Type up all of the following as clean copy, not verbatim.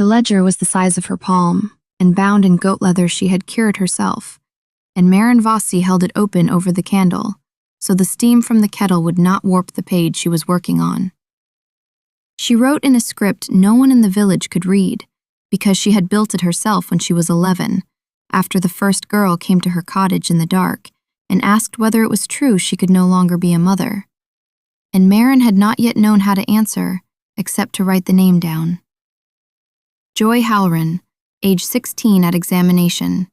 The ledger was the size of her palm, and bound in goat leather she had cured herself, and Maren Vossi held it open over the candle, so the steam from the kettle would not warp the page she was working on. She wrote in a script no one in the village could read, because she had built it herself when she was 11, after the first girl came to her cottage in the dark and asked whether it was true she could no longer be a mother. And Maren had not yet known how to answer, except to write the name down. Joy Halloran, age 16 at examination,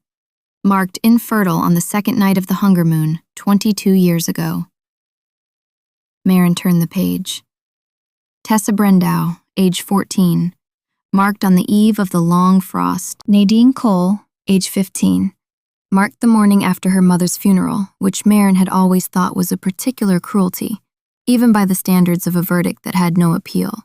marked infertile on the second night of the hunger moon, 22 years ago. Maren turned the page. Tessa Brendow, age 14, marked on the eve of the long frost. Nadine Cole, age 15, marked the morning after her mother's funeral, which Maren had always thought was a particular cruelty, even by the standards of a verdict that had no appeal.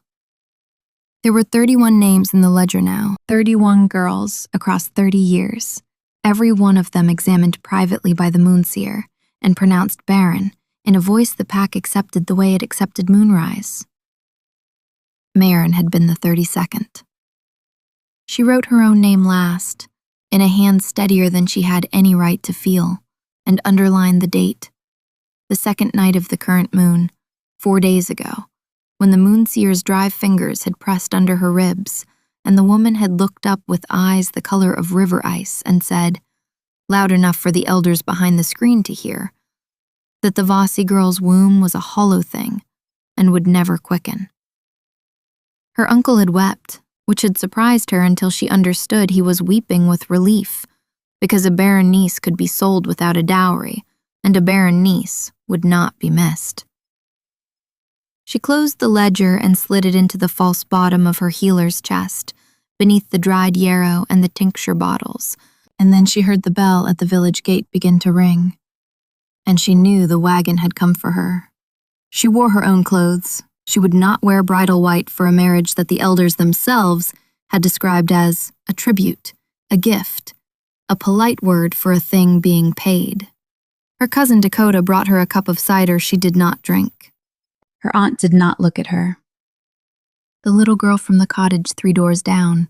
There were 31 names in the ledger now, 31 girls across 30 years, every one of them examined privately by the moonseer and pronounced barren in a voice the pack accepted the way it accepted moonrise. Maren had been the 32nd. She wrote her own name last, in a hand steadier than she had any right to feel, and underlined the date, the second night of the current moon, 4 days ago, when the moonseer's dry fingers had pressed under her ribs, and the woman had looked up with eyes the color of river ice and said, loud enough for the elders behind the screen to hear, that the Vossi girl's womb was a hollow thing and would never quicken. Her uncle had wept, which had surprised her until she understood he was weeping with relief, because a barren niece could be sold without a dowry, and a barren niece would not be missed. She closed the ledger and slid it into the false bottom of her healer's chest, beneath the dried yarrow and the tincture bottles, and then she heard the bell at the village gate begin to ring. And she knew the wagon had come for her. She wore her own clothes. She would not wear bridal white for a marriage that the elders themselves had described as a tribute, a gift, a polite word for a thing being paid. Her cousin Dakota brought her a cup of cider she did not drink. Her aunt did not look at her. The little girl from the cottage 3 doors down,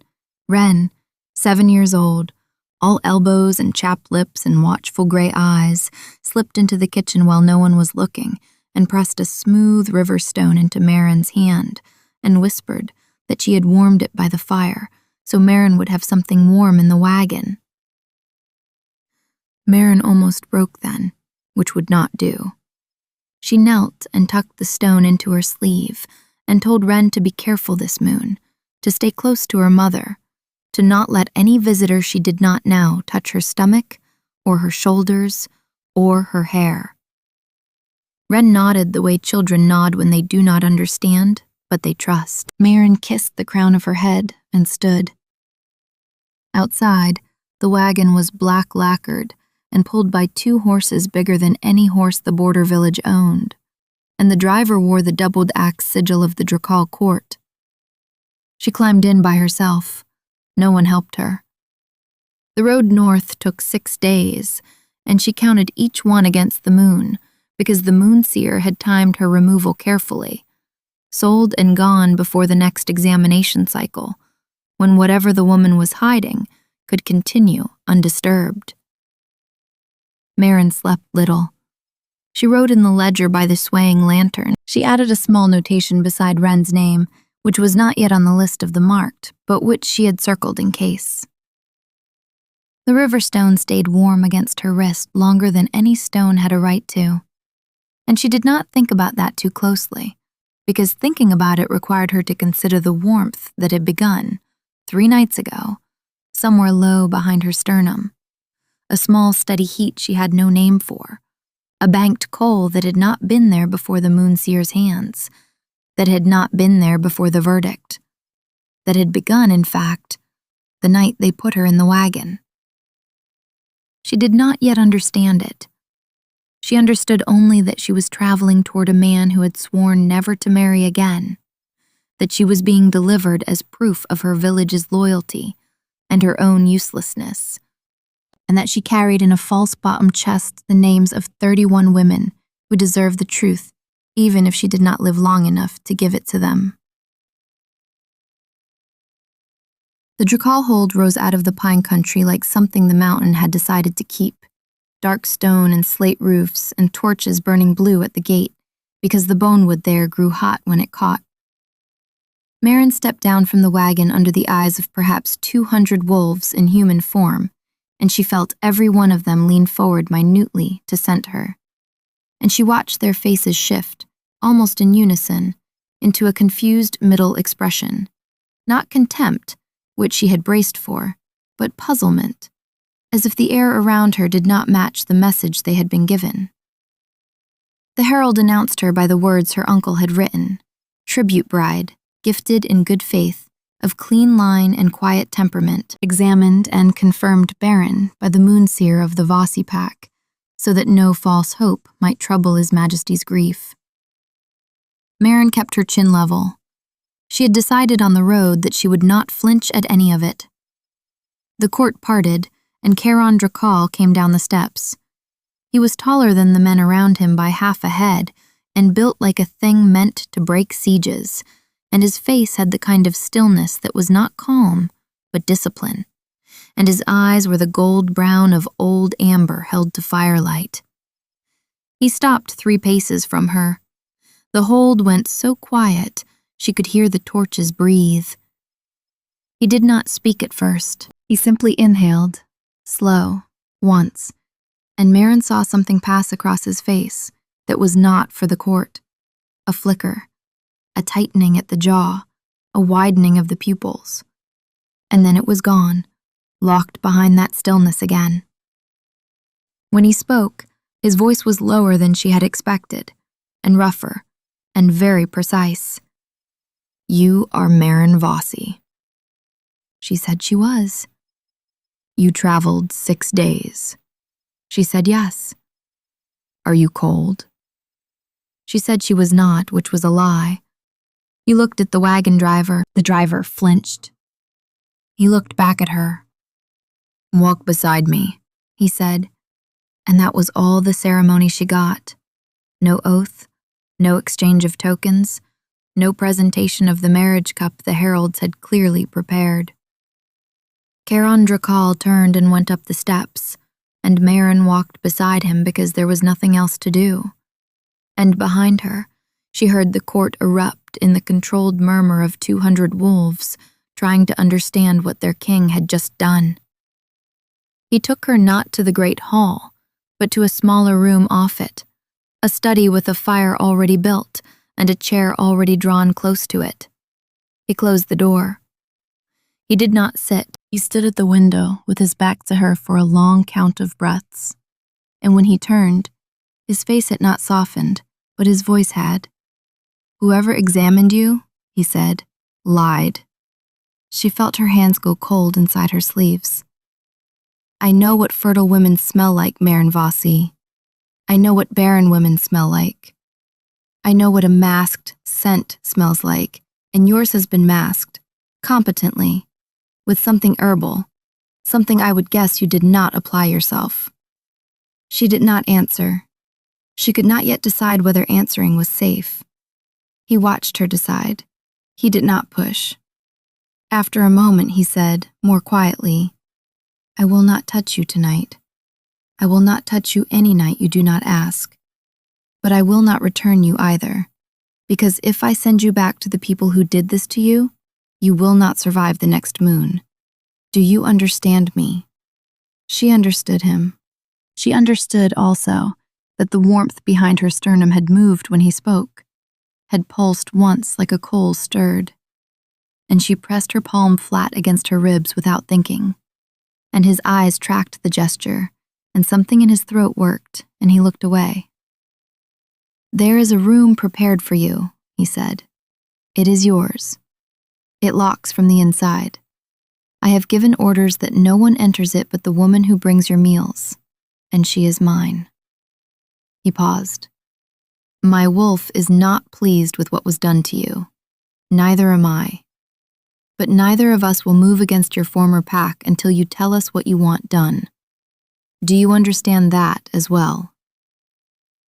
Ren, 7 years old, all elbows and chapped lips and watchful gray eyes, slipped into the kitchen while no one was looking and pressed a smooth river stone into Maren's hand and whispered that she had warmed it by the fire so Maren would have something warm in the wagon. Maren almost broke then, which would not do. She knelt and tucked the stone into her sleeve and told Ren to be careful this moon, to stay close to her mother, to not let any visitor she did not know touch her stomach or her shoulders or her hair. Ren nodded the way children nod when they do not understand, but they trust. Maren kissed the crown of her head and stood. Outside, the wagon was black lacquered and pulled by 2 horses bigger than any horse the border village owned, and the driver wore the doubled axe sigil of the Drakal court. She climbed in by herself. No one helped her. The road north took 6 days, and she counted each one against the moon, because the moonseer had timed her removal carefully, sold and gone before the next examination cycle, when whatever the woman was hiding could continue undisturbed. Maren slept little. She wrote in the ledger by the swaying lantern. She added a small notation beside Ren's name, which was not yet on the list of the marked, but which she had circled in case. The river stone stayed warm against her wrist longer than any stone had a right to, and she did not think about that too closely, because thinking about it required her to consider the warmth that had begun, 3 nights ago, somewhere low behind her sternum, a small steady heat she had no name for, a banked coal that had not been there before the moonseer's hands, that had not been there before the verdict, that had begun, in fact, the night they put her in the wagon. She did not yet understand it. She understood only that she was traveling toward a man who had sworn never to marry again, that she was being delivered as proof of her village's loyalty and her own uselessness, and that she carried in a false-bottomed chest the names of 31 women who deserved the truth, even if she did not live long enough to give it to them. The Drakal hold rose out of the pine country like something the mountain had decided to keep. Dark stone and slate roofs and torches burning blue at the gate, because the bonewood there grew hot when it caught. Maren stepped down from the wagon under the eyes of perhaps 200 wolves in human form, and she felt every one of them lean forward minutely to scent her. And she watched their faces shift, almost in unison, into a confused middle expression. Not contempt, which she had braced for, but puzzlement, as if the air around her did not match the message they had been given. The herald announced her by the words her uncle had written: tribute bride, gifted in good faith, of clean line and quiet temperament, examined and confirmed barren by the moonseer of the Vossi pack, so that no false hope might trouble His Majesty's grief. Maren kept her chin level. She had decided on the road that she would not flinch at any of it. The court parted, and Caron Drakal came down the steps. He was taller than the men around him by half a head, and built like a thing meant to break sieges, and his face had the kind of stillness that was not calm, but discipline, and his eyes were the gold brown of old amber held to firelight. He stopped 3 paces from her. The hold went so quiet, she could hear the torches breathe. He did not speak at first. He simply inhaled, slow, once, and Maren saw something pass across his face that was not for the court. A flicker, a tightening at the jaw, a widening of the pupils. And then it was gone, locked behind that stillness again. When he spoke, his voice was lower than she had expected, and rougher, and very precise. "You are Maren Vossi." She said she was. "You traveled 6 days." She said yes. "Are you cold?" She said she was not, which was a lie. He looked at the wagon driver. The driver flinched. He looked back at her. "Walk beside me," he said, and that was all the ceremony she got. No oath, no exchange of tokens, no presentation of the marriage cup the heralds had clearly prepared. Caron Drakal turned and went up the steps, and Maren walked beside him because there was nothing else to do. And behind her, she heard the court erupt in the controlled murmur of 200 wolves trying to understand what their king had just done. He took her not to the great hall, but to a smaller room off it, a study with a fire already built and a chair already drawn close to it. He closed the door. He did not sit. He stood at the window with his back to her for a long count of breaths, and when he turned, his face had not softened, but his voice had. "Whoever examined you," he said, "lied." She felt her hands go cold inside her sleeves. "I know what fertile women smell like, Maren Vossi. I know what barren women smell like. I know what a masked scent smells like, and yours has been masked, competently, with something herbal, something I would guess you did not apply yourself." She did not answer. She could not yet decide whether answering was safe. He watched her decide. He did not push. After a moment, he said, more quietly, "I will not touch you tonight. I will not touch you any night you do not ask. But I will not return you either, because if I send you back to the people who did this to you, you will not survive the next moon. Do you understand me?" She understood him. She understood also that the warmth behind her sternum had moved when he spoke, had pulsed once like a coal stirred, and she pressed her palm flat against her ribs without thinking, and his eyes tracked the gesture, and something in his throat worked, and he looked away. "There is a room prepared for you," he said. "It is yours. It locks from the inside. I have given orders that no one enters it but the woman who brings your meals, and she is mine." He paused. "My wolf is not pleased with what was done to you. Neither am I. But neither of us will move against your former pack until you tell us what you want done. Do you understand that as well?"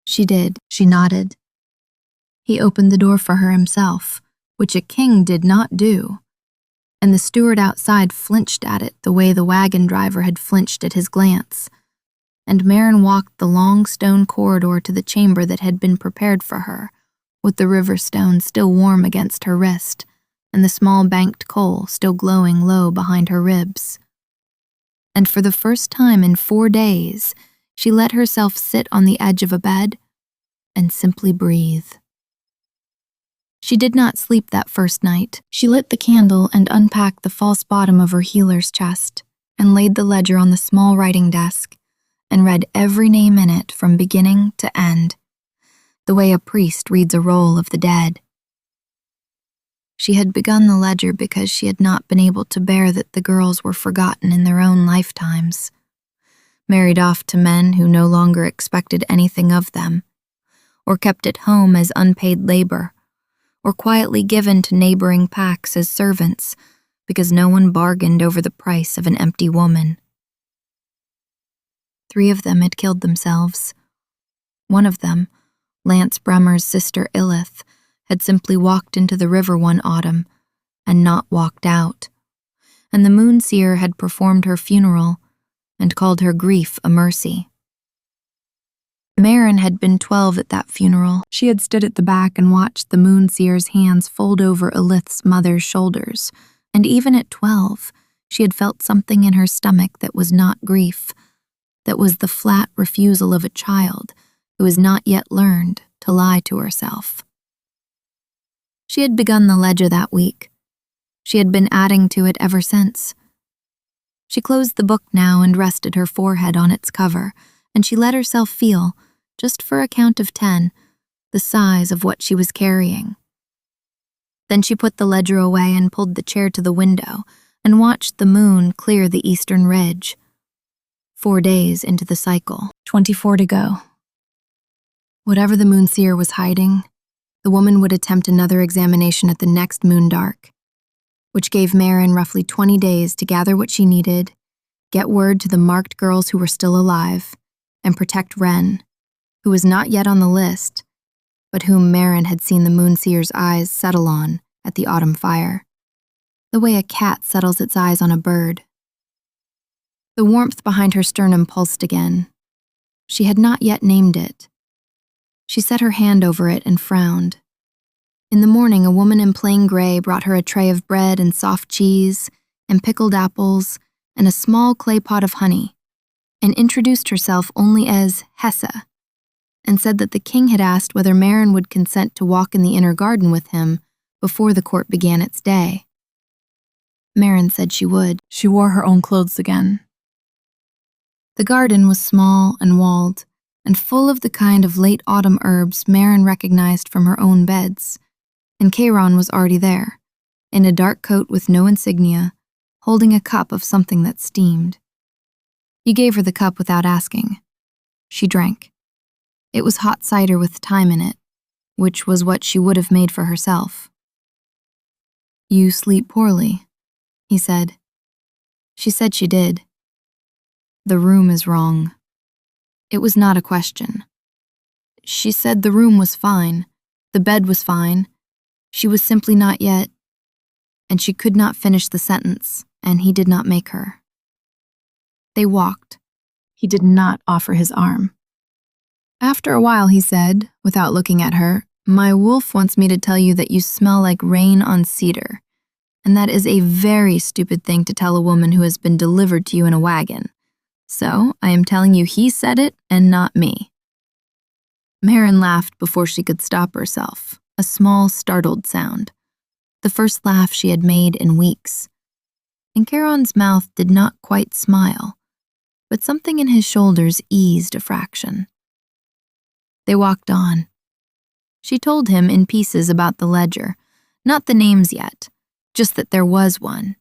She did. She nodded. He opened the door for her himself, which a king did not do. and the steward outside flinched at it the way the wagon driver had flinched at his glance. And Maren walked the long stone corridor to the chamber that had been prepared for her, with the river stone still warm against her wrist, and the small banked coal still glowing low behind her ribs. And for the first time in 4 days, she let herself sit on the edge of a bed and simply breathe. She did not sleep that first night. She lit the candle and unpacked the false bottom of her healer's chest and laid the ledger on the small writing desk and read every name in it from beginning to end, the way a priest reads a roll of the dead. She had begun the ledger because she had not been able to bear that the girls were forgotten in their own lifetimes, married off to men who no longer expected anything of them, or kept at home as unpaid labor, or quietly given to neighboring packs as servants because no one bargained over the price of an empty woman. 3 of them had killed themselves. One of them, Lance Bremer's sister Elith, had simply walked into the river one autumn and not walked out, and the Moonseer had performed her funeral and called her grief a mercy. Maren had been 12 at that funeral. She had stood at the back and watched the Moonseer's hands fold over Elith's mother's shoulders, and even at 12, she had felt something in her stomach that was not grief, that was the flat refusal of a child who has not yet learned to lie to herself. She had begun the ledger that week. She had been adding to it ever since. She closed the book now and rested her forehead on its cover, and she let herself feel, just for a count of 10, the size of what she was carrying. Then she put the ledger away and pulled the chair to the window and watched the moon clear the eastern ridge. 4 days into the cycle, 24 to go. Whatever the Moonseer was hiding, the woman would attempt another examination at the next moon dark, which gave Maren roughly 20 days to gather what she needed, get word to the marked girls who were still alive, and protect Ren, who was not yet on the list, but whom Maren had seen the Moonseer's eyes settle on at the autumn fire, the way a cat settles its eyes on a bird. The warmth behind her sternum pulsed again. She had not yet named it. She set her hand over it and frowned. In the morning, a woman in plain gray brought her a tray of bread and soft cheese and pickled apples and a small clay pot of honey, and introduced herself only as Hesse, and said that the king had asked whether Maren would consent to walk in the inner garden with him before the court began its day. Maren said she would. She wore her own clothes again. The garden was small and walled, and full of the kind of late autumn herbs Maren recognized from her own beds, and Chiron was already there, in a dark coat with no insignia, holding a cup of something that steamed. He gave her the cup without asking. She drank. It was hot cider with thyme in it, which was what she would have made for herself. "You sleep poorly," he said. She said she did. "The room is wrong." It was not a question. She said the room was fine, the bed was fine, she was simply not yet, and she could not finish the sentence, and he did not make her. They walked. He did not offer his arm. After a while, he said, without looking at her, "My wolf wants me to tell you that you smell like rain on cedar, and that is a very stupid thing to tell a woman who has been delivered to you in a wagon. So I am telling you he said it and not me." Maren laughed before she could stop herself, a small, startled sound, the first laugh she had made in weeks. And Charon's mouth did not quite smile, but something in his shoulders eased a fraction. They walked on. She told him in pieces about the ledger, not the names yet, just that there was one.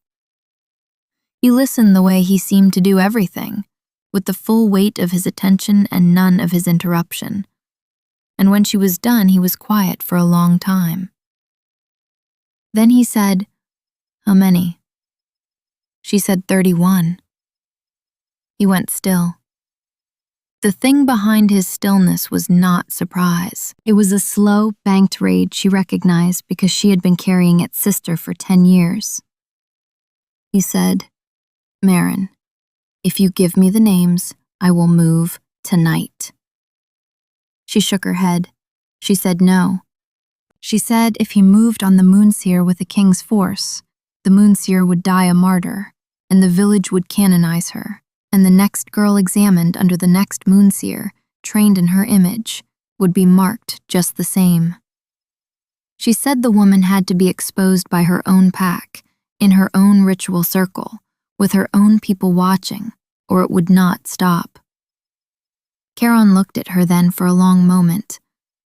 He listened the way he seemed to do everything, with the full weight of his attention and none of his interruption. And when she was done, he was quiet for a long time. Then he said, "How many?" She said 31. He went still. The thing behind his stillness was not surprise. It was a slow, banked rage she recognized because she had been carrying its sister for 10 years. He said, "Maren, if you give me the names, I will move tonight." She shook her head. She said no. She said if he moved on the Moonseer with the king's force, the Moonseer would die a martyr, and the village would canonize her, and the next girl examined under the next Moonseer, trained in her image, would be marked just the same. She said the woman had to be exposed by her own pack, in her own ritual circle, with her own people watching, or it would not stop. Charon looked at her then for a long moment,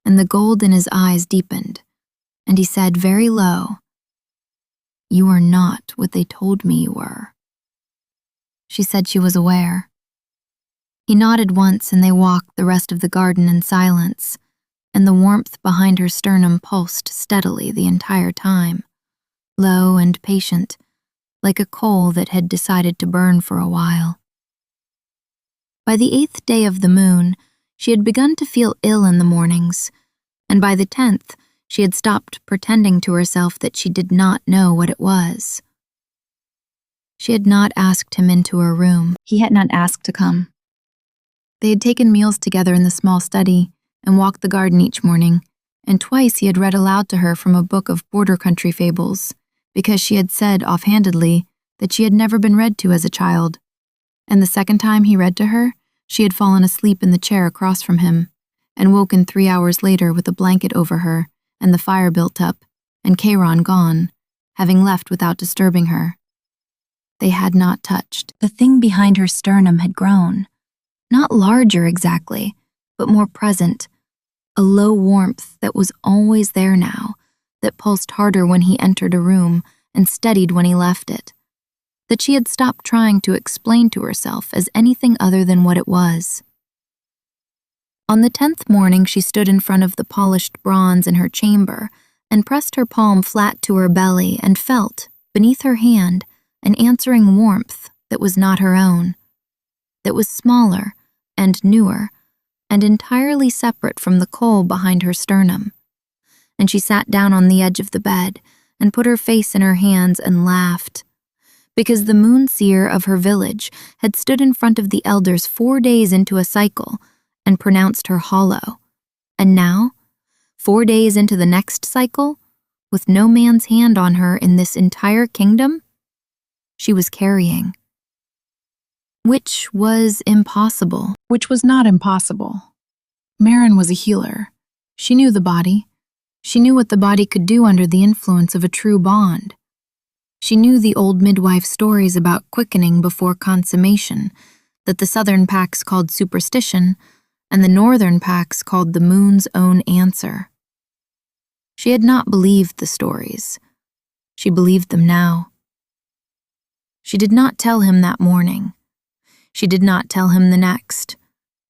and the gold in his eyes deepened, and he said very low, "You are not what they told me you were." She said she was aware. He nodded once and they walked the rest of the garden in silence, and the warmth behind her sternum pulsed steadily the entire time, low and patient, like a coal that had decided to burn for a while. By the 8th day of the moon, she had begun to feel ill in the mornings, and by the 10th, she had stopped pretending to herself that she did not know what it was. She had not asked him into her room. He had not asked to come. They had taken meals together in the small study and walked the garden each morning, and twice he had read aloud to her from a book of border country fables, because she had said offhandedly that she had never been read to as a child. And the second time he read to her, she had fallen asleep in the chair across from him, and woken 3 hours later with a blanket over her, and the fire built up, and Charon gone, having left without disturbing her. They had not touched. The thing behind her sternum had grown, not larger exactly, but more present, a low warmth that was always there now, that pulsed harder when he entered a room and steadied when he left it, that she had stopped trying to explain to herself as anything other than what it was. On the 10th morning, she stood in front of the polished bronze in her chamber and pressed her palm flat to her belly and felt, beneath her hand, an answering warmth that was not her own, that was smaller and newer and entirely separate from the coal behind her sternum. And she sat down on the edge of the bed and put her face in her hands and laughed, because the Moonseer of her village had stood in front of the elders 4 days into a cycle and pronounced her hollow, and now, 4 days into the next cycle, with no man's hand on her in this entire kingdom, she was carrying. Which was impossible. Which was not impossible. Maren was a healer. She knew the body. She knew what the body could do under the influence of a true bond. She knew the old midwife stories about quickening before consummation that the southern packs called superstition and the northern packs called the moon's own answer. She had not believed the stories. She believed them now. She did not tell him that morning. She did not tell him the next.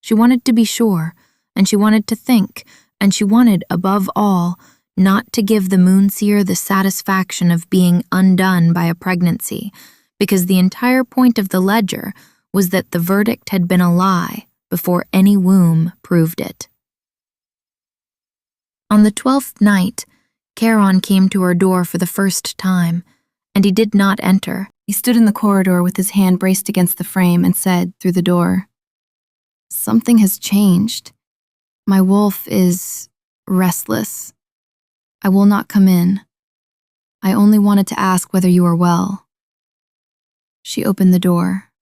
She wanted to be sure, and she wanted to think, and she wanted, above all, not to give the Moonseer the satisfaction of being undone by a pregnancy, because the entire point of the ledger was that the verdict had been a lie before any womb proved it. On the 12th night, Charon came to her door for the first time, and he did not enter. He stood in the corridor with his hand braced against the frame and said, through the door, "Something has changed. My wolf is restless. I will not come in. I only wanted to ask whether you are well." She opened the door.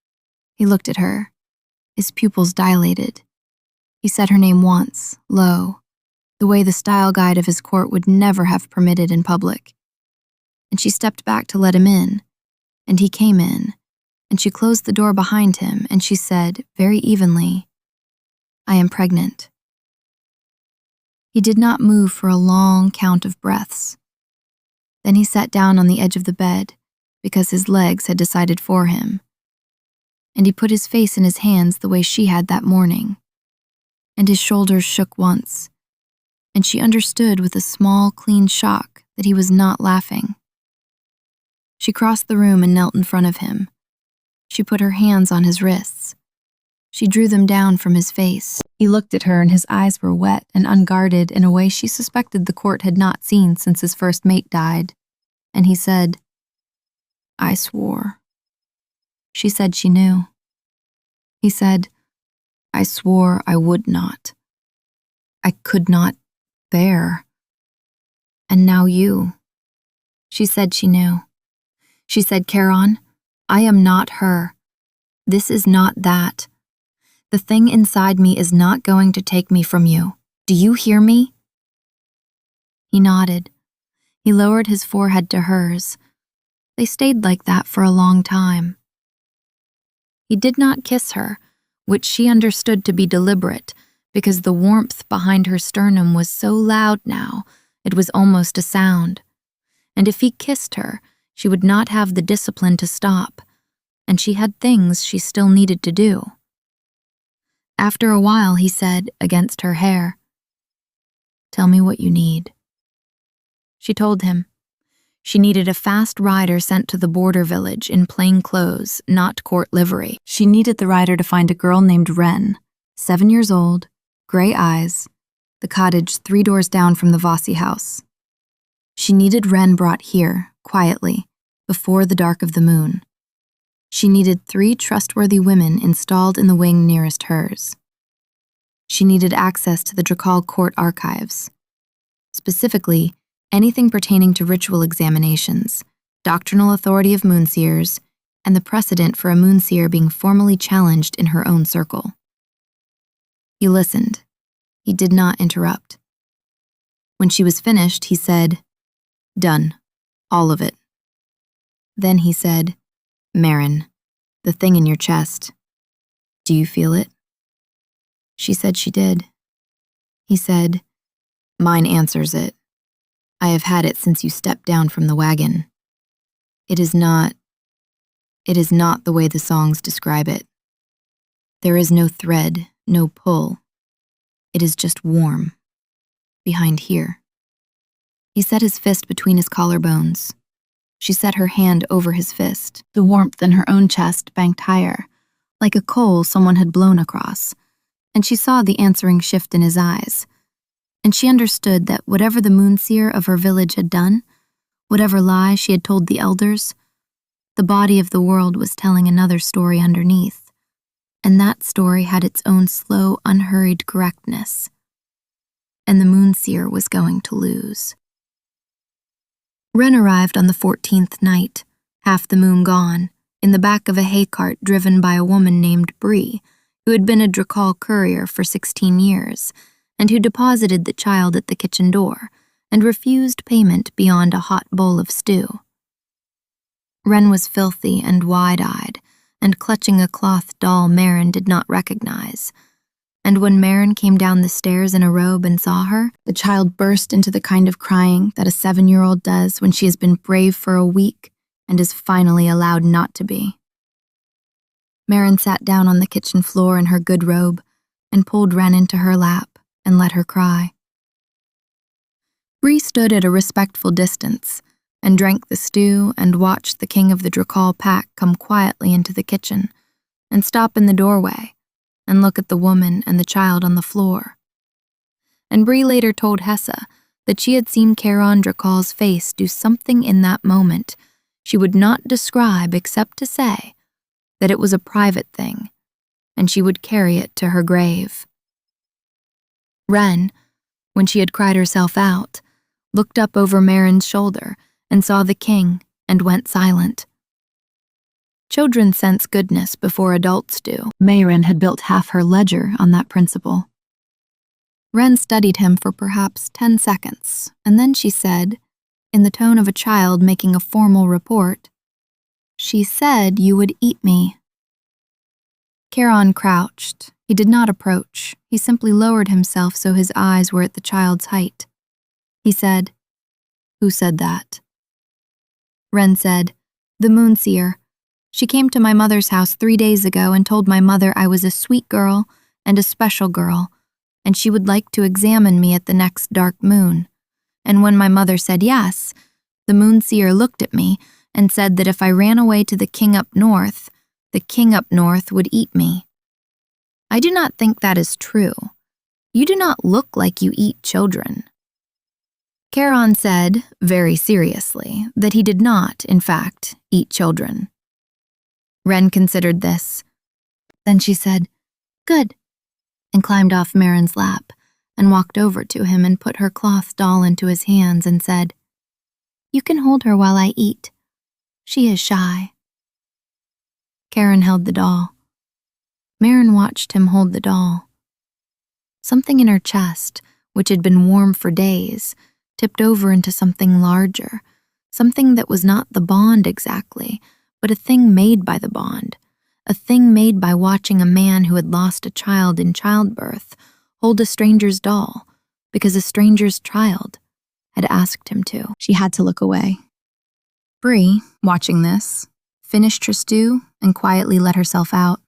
He looked at her. His pupils dilated. He said her name once, low, the way the style guide of his court would never have permitted in public. And she stepped back to let him in, and he came in, and she closed the door behind him, and she said, very evenly, "I am pregnant." He did not move for a long count of breaths. Then he sat down on the edge of the bed, because his legs had decided for him, and he put his face in his hands the way she had that morning, and his shoulders shook once, and she understood with a small, clean shock that he was not laughing. She crossed the room and knelt in front of him. She put her hands on his wrists. She drew them down from his face. He looked at her and his eyes were wet and unguarded in a way she suspected the court had not seen since his first mate died. And he said, "I swore." She said she knew. He said, I swore I would not. I could not bear. And now you. She said she knew. She said, Charon, I am not her. This is not that. The thing inside me is not going to take me from you. Do you hear me? He nodded. He lowered his forehead to hers. They stayed like that for a long time. He did not kiss her, which she understood to be deliberate, because the warmth behind her sternum was so loud now, it was almost a sound. And if he kissed her, she would not have the discipline to stop, and she had things she still needed to do. After a while, he said, against her hair, Tell me what you need. She told him. She needed a fast rider sent to the border village in plain clothes, not court livery. She needed the rider to find a girl named Ren, 7 years old, gray eyes, the cottage 3 doors down from the Vossi house. She needed Ren brought here, quietly, before the dark of the moon. She needed 3 trustworthy women installed in the wing nearest hers. She needed access to the Drakal court archives. Specifically, anything pertaining to ritual examinations, doctrinal authority of moonseers, and the precedent for a moonseer being formally challenged in her own circle. He listened. He did not interrupt. When she was finished, he said, Done. All of it. Then he said, Marin, the thing in your chest. Do you feel it? She said she did. He said, Mine answers it. I have had it since you stepped down from the wagon. It is not the way the songs describe it. There is no thread, no pull. It is just warm. Behind here. He set his fist between his collarbones. She set her hand over his fist. The warmth in her own chest banked higher, like a coal someone had blown across, and she saw the answering shift in his eyes. And she understood that whatever the moonseer of her village had done, whatever lie she had told the elders, the body of the world was telling another story underneath, and that story had its own slow, unhurried correctness. And the moonseer was going to lose. Ren arrived on the 14th night, half the moon gone, in the back of a hay cart driven by a woman named Bree, who had been a Drakal courier for 16 years, and who deposited the child at the kitchen door and refused payment beyond a hot bowl of stew. Ren was filthy and wide-eyed, and clutching a cloth doll Marin did not recognize. And when Marin came down the stairs in a robe and saw her, the child burst into the kind of crying that a 7-year-old does when she has been brave for a week and is finally allowed not to be. Marin sat down on the kitchen floor in her good robe and pulled Ren into her lap and let her cry. Bree stood at a respectful distance and drank the stew and watched the king of the Drakal pack come quietly into the kitchen and stop in the doorway and look at the woman and the child on the floor. And Bree later told Hessa that she had seen Charon Drakal's face do something in that moment she would not describe except to say that it was a private thing, and she would carry it to her grave. Ren, when she had cried herself out, looked up over Marin's shoulder and saw the king and went silent. Children sense goodness before adults do. Marin had built half her ledger on that principle. Ren studied him for perhaps 10 seconds, and then she said, in the tone of a child making a formal report, She said you would eat me. Charon crouched. He did not approach. He simply lowered himself so his eyes were at the child's height. He said, Who said that? Ren said, The moonseer. She came to my mother's house 3 days ago and told my mother I was a sweet girl and a special girl, and she would like to examine me at the next dark moon. And when my mother said yes, the moonseer looked at me and said that if I ran away to the king up north, the king up north would eat me. I do not think that is true. You do not look like you eat children. Charon said, very seriously, that he did not, in fact, eat children. Ren considered this. Then she said, "Good," and climbed off Marin's lap and walked over to him and put her cloth doll into his hands and said, "You can hold her while I eat. She is shy." Karen held the doll. Marin watched him hold the doll. Something in her chest, which had been warm for days, tipped over into something larger, something that was not the bond exactly, but a thing made by the bond, a thing made by watching a man who had lost a child in childbirth hold a stranger's doll because a stranger's child had asked him to. She had to look away. Bree, watching this, finished her stew and quietly let herself out.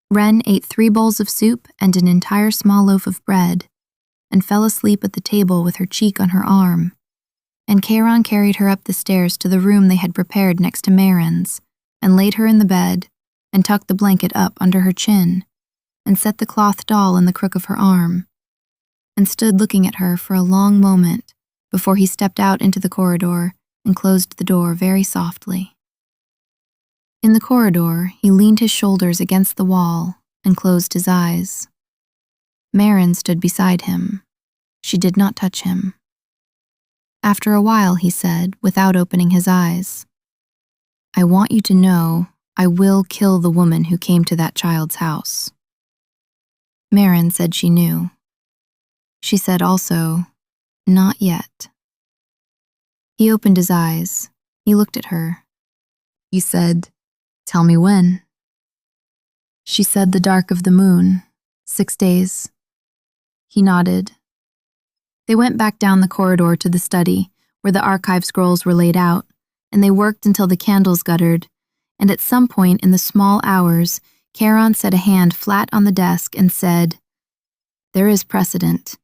Ren ate 3 bowls of soup and an entire small loaf of bread and fell asleep at the table with her cheek on her arm, and Charon carried her up the stairs to the room they had prepared next to Marin's and laid her in the bed and tucked the blanket up under her chin and set the cloth doll in the crook of her arm and stood looking at her for a long moment before he stepped out into the corridor and closed the door very softly. In the corridor, he leaned his shoulders against the wall and closed his eyes. Marin stood beside him. She did not touch him. After a while, he said, without opening his eyes, "I want you to know I will kill the woman who came to that child's house." Marin said she knew. She said also, "Not yet." He opened his eyes. He looked at her. He said, "Tell me when." She said the dark of the moon, 6 days. He nodded. They went back down the corridor to the study, where the archive scrolls were laid out, and they worked until the candles guttered, and at some point in the small hours, Charon set a hand flat on the desk and said, "There is precedent.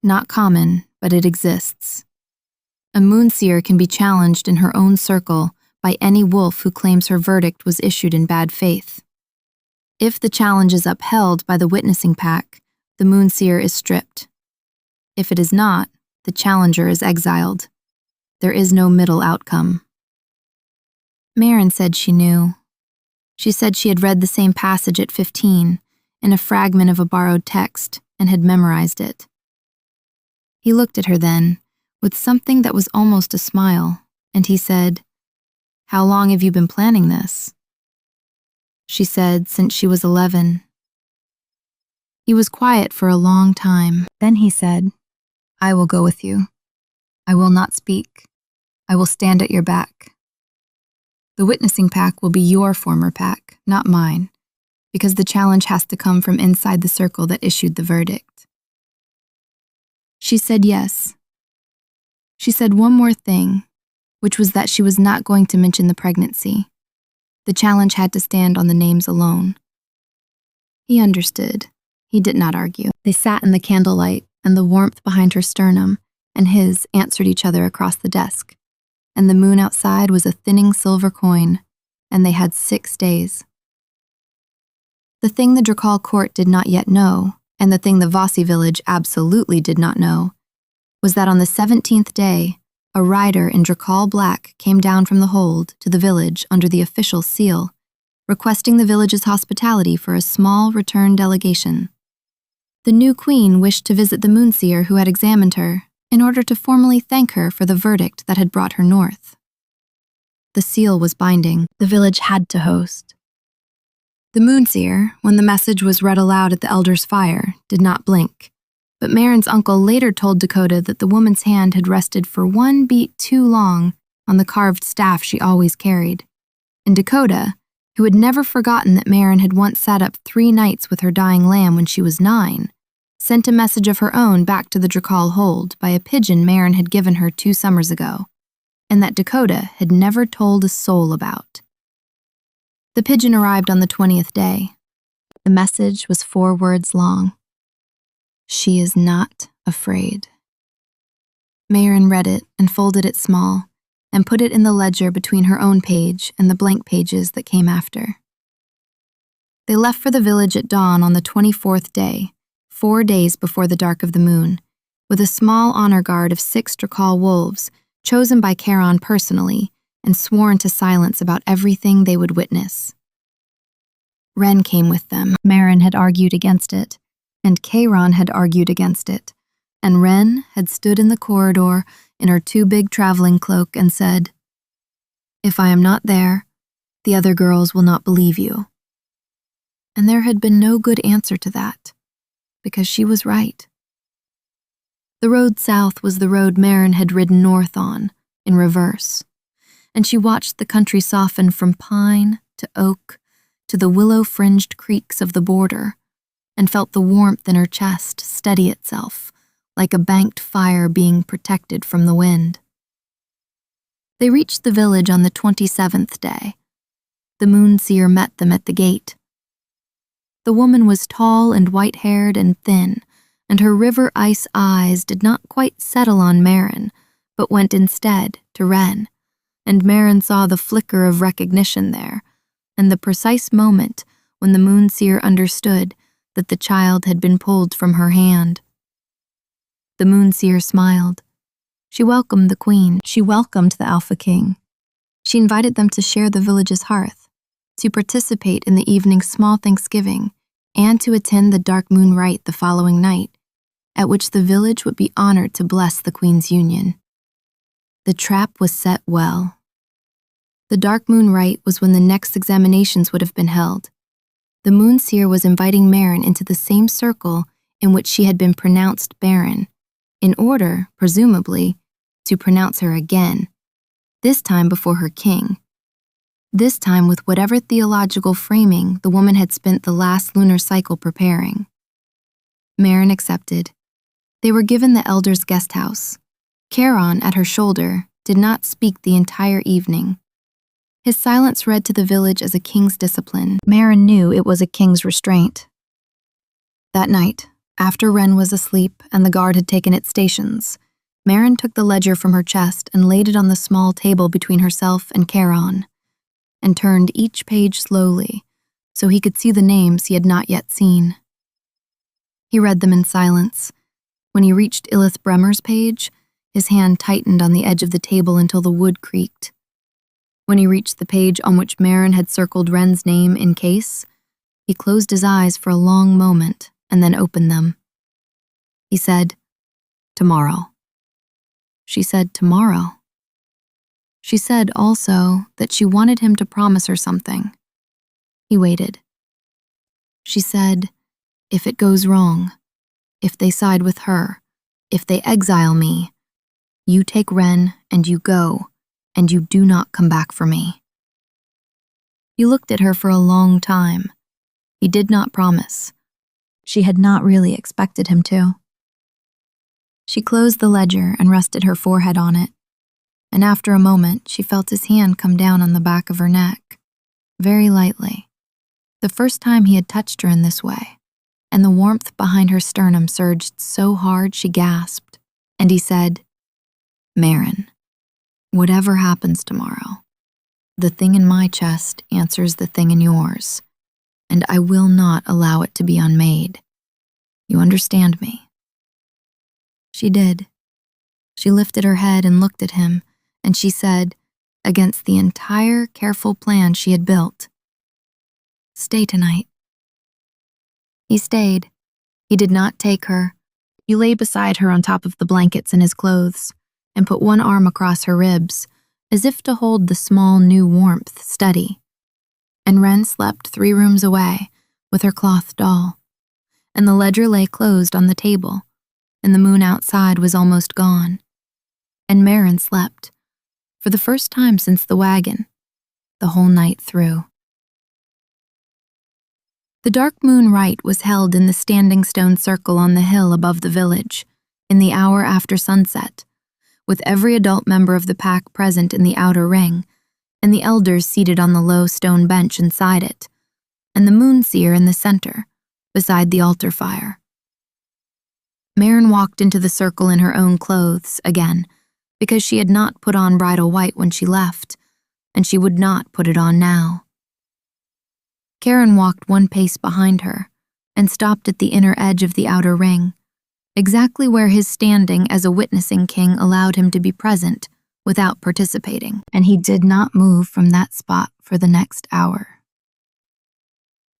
Not common, but it exists. A moonseer can be challenged in her own circle by any wolf who claims her verdict was issued in bad faith. If the challenge is upheld by the witnessing pack, the moonseer is stripped. If it is not, the challenger is exiled. There is no middle outcome." Marin said she knew. She said she had read the same passage at 15 in a fragment of a borrowed text and had memorized it. He looked at her then, with something that was almost a smile, and he said, "How long have you been planning this?" She said, "Since she was 11. He was quiet for a long time. Then he said, "I will go with you. I will not speak. I will stand at your back. The witnessing pack will be your former pack, not mine, because the challenge has to come from inside the circle that issued the verdict." She said yes. She said one more thing, which was that she was not going to mention the pregnancy. The challenge had to stand on the names alone. He understood. He did not argue. They sat in the candlelight, and the warmth behind her sternum and his answered each other across the desk, and the moon outside was a thinning silver coin, and they had 6 days. The thing the Drakal court did not yet know, and the thing the Vasi village absolutely did not know, was that on the 17th day, a rider in Drakal black came down from the hold to the village under the official seal, requesting the village's hospitality for a small return delegation. The new queen wished to visit the moonseer who had examined her in order to formally thank her for the verdict that had brought her north. The seal was binding. The village had to host. The moonseer, when the message was read aloud at the elder's fire, did not blink, but Marin's uncle later told Dakota that the woman's hand had rested for 1 beat too long on the carved staff she always carried, and Dakota, who had never forgotten that Marin had once sat up 3 nights with her dying lamb when she was 9, sent a message of her own back to the Drakal hold by a pigeon Marin had given her 2 summers ago, and that Dakota had never told a soul about. The pigeon arrived on the 20th day. The message was 4 words long. "She is not afraid." Marin read it and folded it small and put it in the ledger between her own page and the blank pages that came after. They left for the village at dawn on the 24th day, 4 days before the dark of the moon, with a small honor guard of 6 Drakal wolves, chosen by Charon personally, and sworn to silence about everything they would witness. Ren came with them. Maren had argued against it, and Chiron had argued against it, and Ren had stood in the corridor in her too big traveling cloak and said, "If I am not there, the other girls will not believe you." And there had been no good answer to that, because she was right. The road south was the road Maren had ridden north on, in reverse, and she watched the country soften from pine to oak to the willow-fringed creeks of the border, and felt the warmth in her chest steady itself, like a banked fire being protected from the wind. They reached the village on the 27th day. The moonseer met them at the gate. The woman was tall and white-haired and thin, and her river ice eyes did not quite settle on Maren, but went instead to Ren, and Maren saw the flicker of recognition there, and the precise moment when the moonseer understood that the child had been pulled from her hand. The moonseer smiled. She welcomed the queen. She welcomed the Alpha King. She invited them to share the village's hearth, to participate in the evening's small Thanksgiving, and to attend the dark moon rite the following night, at which the village would be honored to bless the queen's union. The trap was set well. The dark moon rite was when the next examinations would have been held. The moonseer was inviting Maren into the same circle in which she had been pronounced barren, in order, presumably, to pronounce her again, this time before her king. This time with whatever theological framing the woman had spent the last lunar cycle preparing. Maren accepted. They were given the elder's guest house. Charon, at her shoulder, did not speak the entire evening. His silence read to the village as a king's discipline. Maren knew it was a king's restraint. That night, after Ren was asleep and the guard had taken its stations, Maren took the ledger from her chest and laid it on the small table between herself and Charon, and turned each page slowly so he could see the names he had not yet seen. He read them in silence. When he reached Elith Bremer's page, his hand tightened on the edge of the table until the wood creaked. When he reached the page on which Maren had circled Ren's name in case, he closed his eyes for a long moment and then opened them. He said, "Tomorrow." She said, "Tomorrow." She said also that she wanted him to promise her something. He waited. She said, "If it goes wrong, if they side with her, if they exile me, you take Ren and you go, and you do not come back for me." He looked at her for a long time. He did not promise. She had not really expected him to. She closed the ledger and rested her forehead on it, and after a moment she felt his hand come down on the back of her neck, very lightly, the first time he had touched her in this way, and the warmth behind her sternum surged so hard she gasped, and he said, "Maren, whatever happens tomorrow, the thing in my chest answers the thing in yours, and I will not allow it to be unmade. You understand me?" She did. She lifted her head and looked at him, and she said, against the entire careful plan she had built, "Stay tonight." He stayed. He did not take her. He lay beside her on top of the blankets in his clothes, and put one arm across her ribs, as if to hold the small new warmth steady. And Ren slept 3 rooms away, with her cloth doll, and the ledger lay closed on the table, and the moon outside was almost gone. And Maren slept, for the first time since the wagon, the whole night through. The dark moon rite was held in the standing stone circle on the hill above the village, in the hour after sunset, with every adult member of the pack present in the outer ring, and the elders seated on the low stone bench inside it, and the moonseer in the center, beside the altar fire. Maren walked into the circle in her own clothes again, because she had not put on bridal white when she left, and she would not put it on now. Charon walked 1 pace behind her, and stopped at the inner edge of the outer ring, exactly where his standing as a witnessing king allowed him to be present without participating. and he did not move from that spot for the next hour.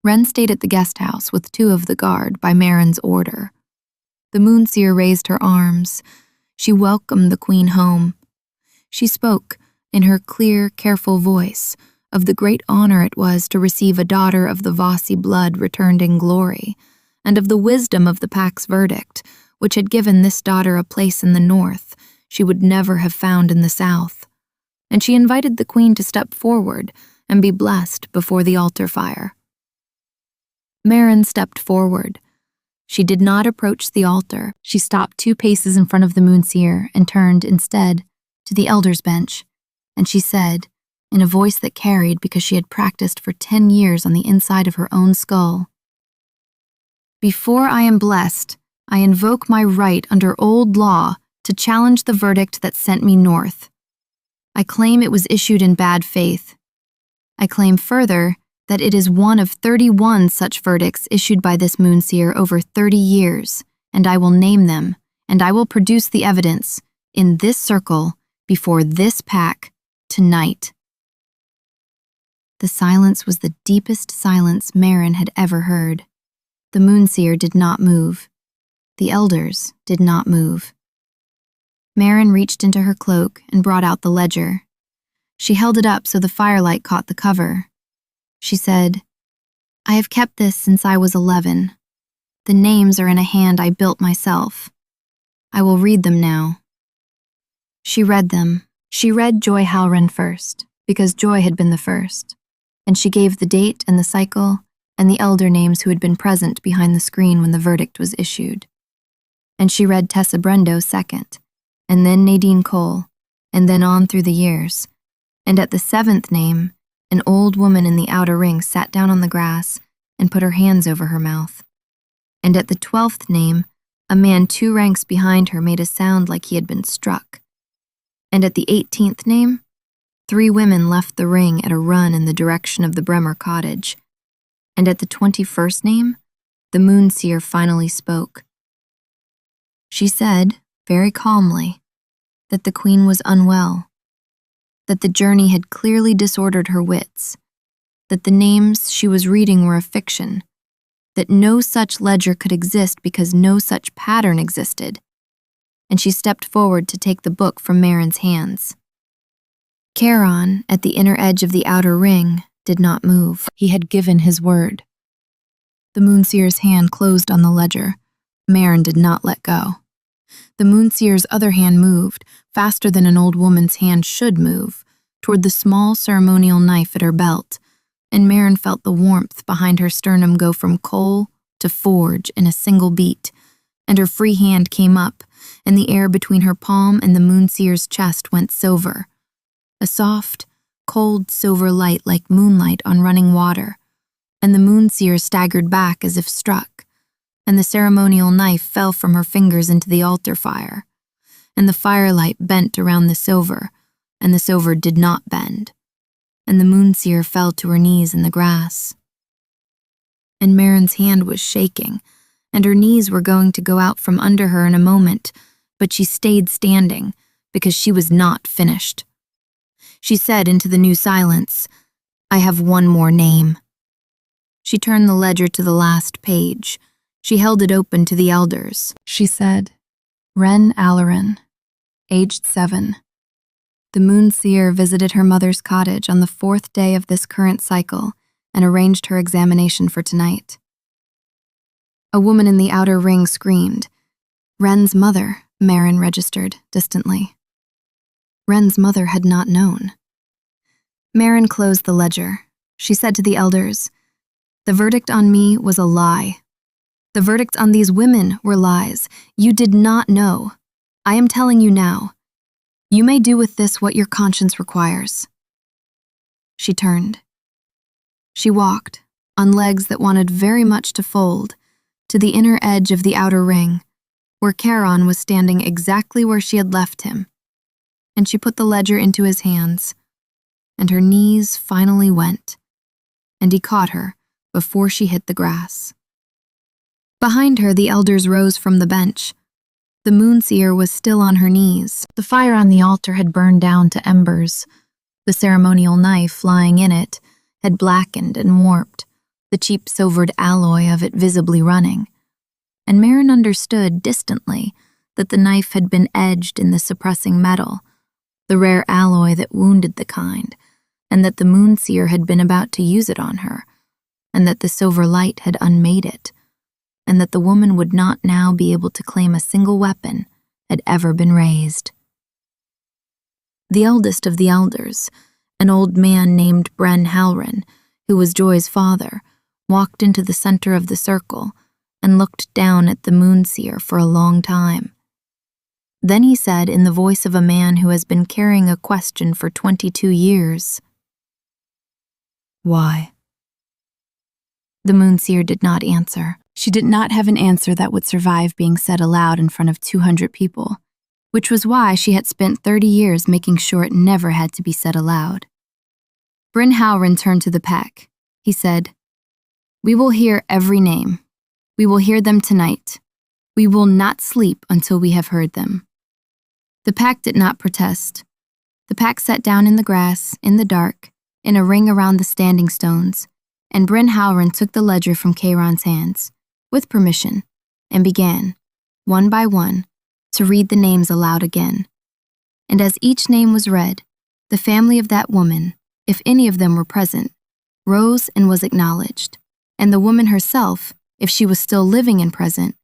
Ren stayed at the guest house with 2 of the guard by Marin's order. The Moonseer raised her arms. She welcomed the queen home. She spoke, in her clear, careful voice, of the great honor it was to receive a daughter of the Vossi blood returned in glory, and of the wisdom of the pack's verdict, which had given this daughter a place in the north she would never have found in the south. And she invited the queen to step forward and be blessed before the altar fire. Marin stepped forward. She did not approach the altar. She stopped 2 paces in front of the Moonseer and turned, instead, to the elder's bench, and she said, in a voice that carried because she had practiced for 10 years on the inside of her own skull, "Before I am blessed, I invoke my right under old law to challenge the verdict that sent me north. I claim it was issued in bad faith. I claim further that it is one of 31 such verdicts issued by this Moonseer over 30 years, and I will name them, and I will produce the evidence, in this circle, before this pack, tonight." The silence was the deepest silence Marin had ever heard. The Moonseer did not move. The elders did not move. Marin reached into her cloak and brought out the ledger. She held it up so the firelight caught the cover. She said, "I have kept this since I was 11. The names are in a hand I built myself. I will read them now." She read them. She read Joy Halren first, because Joy had been the first, and she gave the date and the cycle and the elder names who had been present behind the screen when the verdict was issued. And she read Tessa Brendo second, and then Nadine Cole, and then on through the years. And at the 7th name, an old woman in the outer ring sat down on the grass and put her hands over her mouth. And at the 12th name, a man 2 ranks behind her made a sound like he had been struck. And at the 18th name, 3 women left the ring at a run in the direction of the Bremer cottage. And at the 21st name, the Moonseer finally spoke. She said, very calmly, that the queen was unwell, that the journey had clearly disordered her wits, that the names she was reading were a fiction, that no such ledger could exist because no such pattern existed, and she stepped forward to take the book from Marin's hands. Charon, at the inner edge of the outer ring, did not move. He had given his word. The Moonseer's hand closed on the ledger. Marin did not let go. The Moonseer's other hand moved, faster than an old woman's hand should move, toward the small ceremonial knife at her belt, and Marin felt the warmth behind her sternum go from coal to forge in a single beat, and her free hand came up, and the air between her palm and the Moonseer's chest went silver. A soft, cold silver light like moonlight on running water, and the Moonseer staggered back as if struck, and the ceremonial knife fell from her fingers into the altar fire, and the firelight bent around the silver, and the silver did not bend, and the Moonseer fell to her knees in the grass. And Marin's hand was shaking, and her knees were going to go out from under her in a moment, but she stayed standing, because she was not finished. She said into the new silence, "I have one more name." She turned the ledger to the last page. She held it open to the elders. She said, "Ren Arrives, aged 7. The Moonseer visited her mother's cottage on the 4th day of this current cycle and arranged her examination for tonight." A woman in the outer ring screamed. Ren's mother, Marin registered distantly. Ren's mother had not known. Marin closed the ledger. She said to the elders, "The verdict on me was a lie. The verdicts on these women were lies. You did not know. I am telling you now. You may do with this what your conscience requires." She turned. She walked, on legs that wanted very much to fold, to the inner edge of the outer ring, where Charon was standing exactly where she had left him, and she put the ledger into his hands, and her knees finally went, and he caught her before she hit the grass. Behind her, the elders rose from the bench. The moonseer was still on her knees. The fire on the altar had burned down to embers. The ceremonial knife lying in it had blackened and warped, the cheap silvered alloy of it visibly running. And Maren understood distantly that the knife had been edged in the suppressing metal, the rare alloy that wounded the kind, and that the moonseer had been about to use it on her, and that the silver light had unmade it, and that the woman would not now be able to claim a single weapon had ever been raised. The eldest of the elders, an old man named Ren Arrives, who was Joy's father, walked into the center of the circle and looked down at the moonseer for a long time. Then he said in the voice of a man who has been carrying a question for 22 years, "Why?" The moonseer did not answer. She did not have an answer that would survive being said aloud in front of 200 people, which was why she had spent 30 years making sure it never had to be said aloud. Bryn Howren turned to the pack. He said, "We will hear every name. We will hear them tonight. We will not sleep until we have heard them." The pack did not protest. The pack sat down in the grass, in the dark, in a ring around the standing stones, and Bryn Howren took the ledger from Kayron's hands, with permission, and began, one by one, to read the names aloud again. And as each name was read, the family of that woman, if any of them were present, rose and was acknowledged, and the woman herself, if she was still living and present,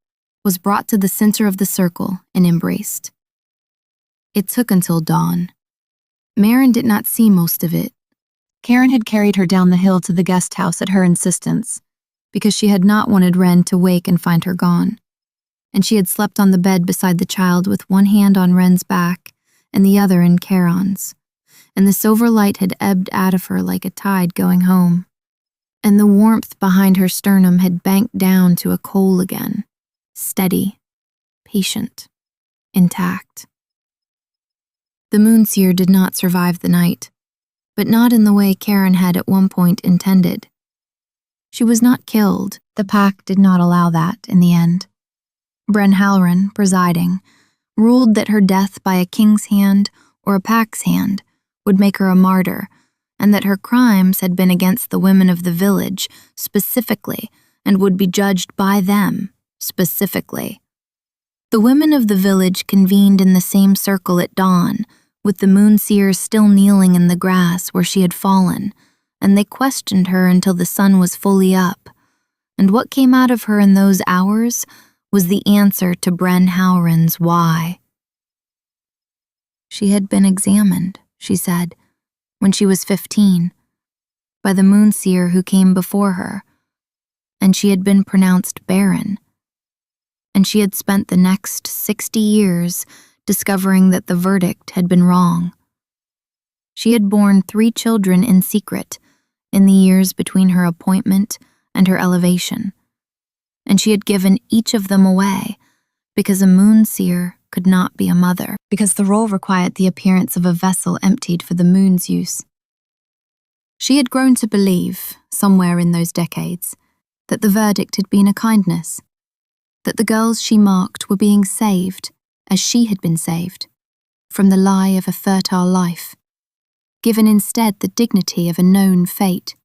was brought to the center of the circle and embraced. It took until dawn. Maren did not see most of it. Karen had carried her down the hill to the guest house at her insistence, because she had not wanted Ren to wake and find her gone, and she had slept on the bed beside the child with one hand on Ren's back and the other in Kayron's, and the silver light had ebbed out of her like a tide going home, and the warmth behind her sternum had banked down to a coal again, steady, patient, intact. The moonseer did not survive the night, but not in the way Karen had at one point intended. She was not killed. The pack did not allow that in the end. Bryn Howren, presiding, ruled that her death by a king's hand or a pack's hand would make her a martyr, and that her crimes had been against the women of the village specifically and would be judged by them specifically. The women of the village convened in the same circle at dawn, with the moonseer still kneeling in the grass where she had fallen, and they questioned her until the sun was fully up, and what came out of her in those hours was the answer to Bryn Howren's why. She had been examined, she said, when she was 15, by the moonseer who came before her, and she had been pronounced barren, and she had spent the next 60 years discovering that the verdict had been wrong. She had borne 3 children in secret in the years between her appointment and her elevation, and she had given each of them away because a moonseer could not be a mother, because the role required the appearance of a vessel emptied for the moon's use. She had grown to believe, somewhere in those decades, that the verdict had been a kindness, that the girls she marked were being saved, as she had been saved, from the lie of a fertile life, given instead the dignity of a known fate.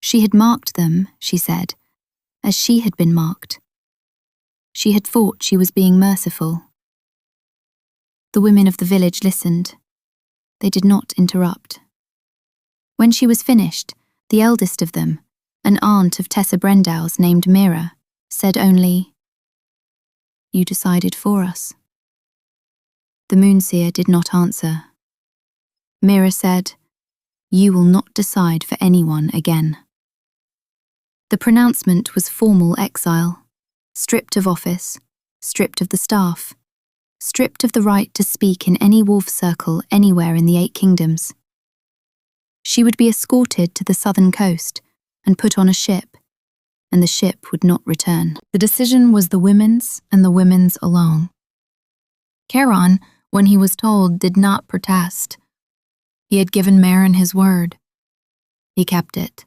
She had marked them, she said, as she had been marked. She had thought she was being merciful. The women of the village listened. They did not interrupt. When she was finished, the eldest of them, an aunt of Tessa Brendow's named Mira, said only, "You decided for us." The moonseer did not answer. Mira said, "You will not decide for anyone again." The pronouncement was formal exile, stripped of office, stripped of the staff, stripped of the right to speak in any wolf circle anywhere in the 8 kingdoms. She would be escorted to the southern coast and put on a ship, and the ship would not return. The decision was the women's and the women's alone. Kayron, when he was told, did not protest. He had given Maren his word. He kept it.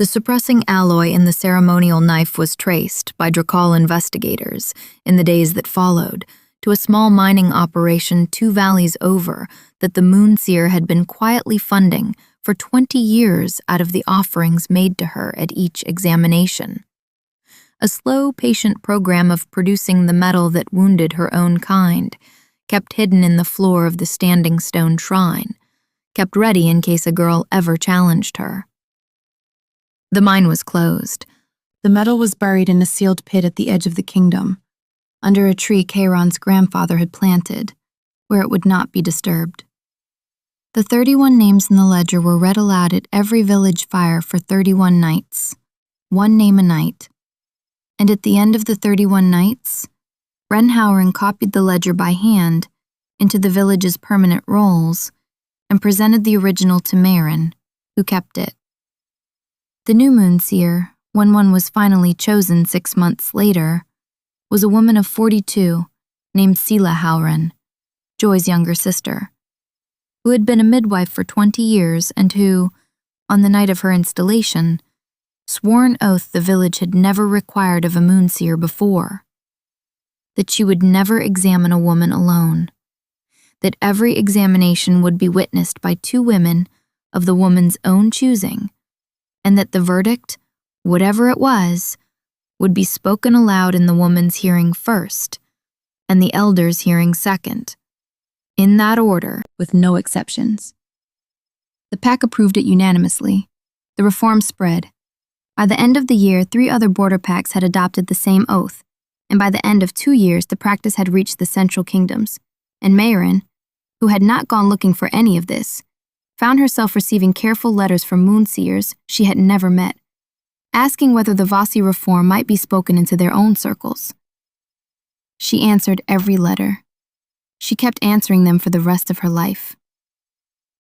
The suppressing alloy in the ceremonial knife was traced by Drakal investigators in the days that followed to a small mining operation 2 valleys over that the Moonseer had been quietly funding for 20 years out of the offerings made to her at each examination. A slow, patient program of producing the metal that wounded her own kind, kept hidden in the floor of the standing stone shrine, kept ready in case a girl ever challenged her. The mine was closed. The metal was buried in a sealed pit at the edge of the kingdom, under a tree Charon's grandfather had planted, where it would not be disturbed. The 31 names in the ledger were read aloud at every village fire for 31 nights, 1 name a night. And at the end of the 31 nights, Ren copied the ledger by hand into the village's permanent rolls and presented the original to Maren, who kept it. The new Moonseer, when one was finally chosen 6 months later, was a woman of 42 named Sela Howren, Joy's younger sister, who had been a midwife for 20 years and who, on the night of her installation, swore an oath the village had never required of a Moonseer before, that she would never examine a woman alone, that every examination would be witnessed by 2 women of the woman's own choosing, and that the verdict, whatever it was, would be spoken aloud in the woman's hearing first, and the elders' hearing second, in that order, with no exceptions. The pack approved it unanimously. The reform spread. By the end of the year, 3 other border packs had adopted the same oath, and by the end of 2 years, the practice had reached the central kingdoms, and Maren, who had not gone looking for any of this, found herself receiving careful letters from Moonseers she had never met, asking whether the Vasi reform might be spoken into their own circles. She answered every letter. She kept answering them for the rest of her life.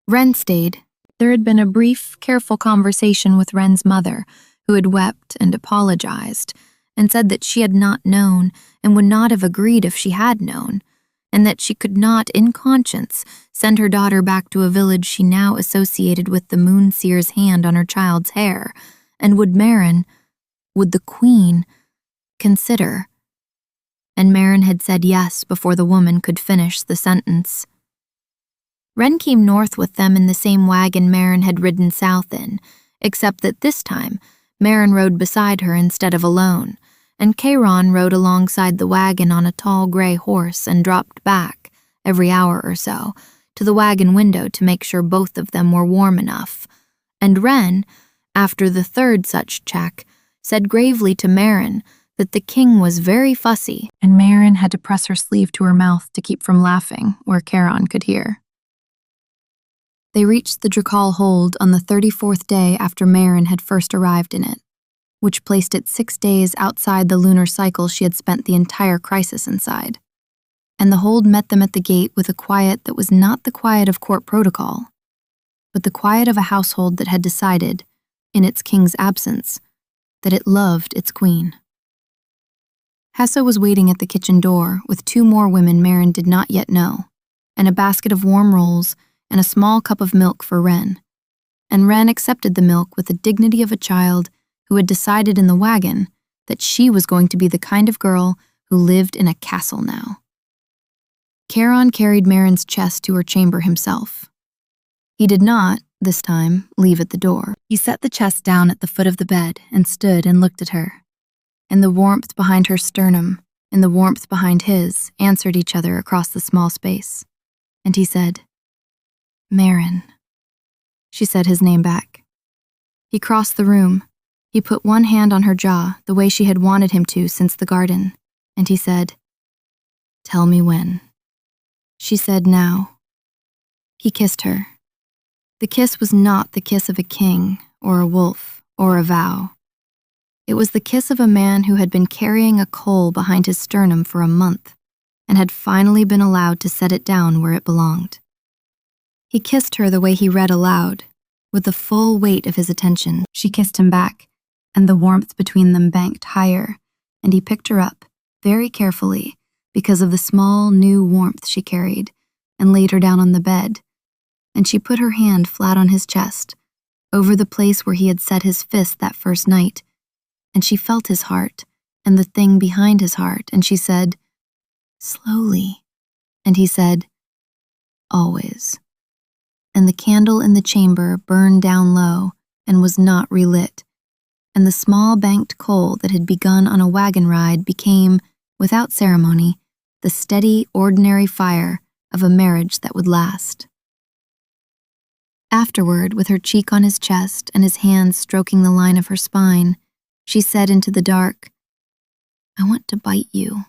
Ren stayed. There had been a brief, careful conversation with Ren's mother, who had wept and apologized, and said that she had not known and would not have agreed if she had known, and that she could not, in conscience, send her daughter back to a village she now associated with the Moonseer's hand on her child's hair, and would Maren, would the Queen, consider. And Maren had said yes before the woman could finish the sentence. Ren came north with them in the same wagon Maren had ridden south in, except that this time Maren rode beside her instead of alone, and Charon rode alongside the wagon on a tall gray horse and dropped back, every hour or so, to the wagon window to make sure both of them were warm enough. And Ren, after the 3rd such check, said gravely to Maren that the king was very fussy, and Maren had to press her sleeve to her mouth to keep from laughing where Charon could hear. They reached the Drakal hold on the 34th day after Maren had first arrived in it, which placed it 6 days outside the lunar cycle she had spent the entire crisis inside. And the hold met them at the gate with a quiet that was not the quiet of court protocol, but the quiet of a household that had decided, in its king's absence, that it loved its queen. Hessa was waiting at the kitchen door with 2 more women Maren did not yet know, and a basket of warm rolls and a small cup of milk for Ren. And Ren accepted the milk with the dignity of a child who had decided in the wagon that she was going to be the kind of girl who lived in a castle now. Charon carried Maren's chest to her chamber himself. He did not, this time, leave at the door. He set the chest down at the foot of the bed and stood and looked at her. And the warmth behind her sternum and the warmth behind his answered each other across the small space. And he said, "Maren." She said his name back. He crossed the room. He put one hand on her jaw, the way she had wanted him to since the garden, and he said, "Tell me when." She said now. He kissed her. The kiss was not the kiss of a king, or a wolf, or a vow. It was the kiss of a man who had been carrying a coal behind his sternum for a month, and had finally been allowed to set it down where it belonged. He kissed her the way he read aloud, with the full weight of his attention. She kissed him back, and the warmth between them banked higher, and he picked her up, very carefully, because of the small, new warmth she carried, and laid her down on the bed, and she put her hand flat on his chest, over the place where he had set his fist that first night, and she felt his heart and the thing behind his heart, and she said, "Slowly," and he said, "Always." And the candle in the chamber burned down low and was not relit, and the small banked coal that had begun on a wagon ride became, without ceremony, the steady, ordinary fire of a marriage that would last. Afterward, with her cheek on his chest and his hands stroking the line of her spine, she said into the dark, "I want to bite you."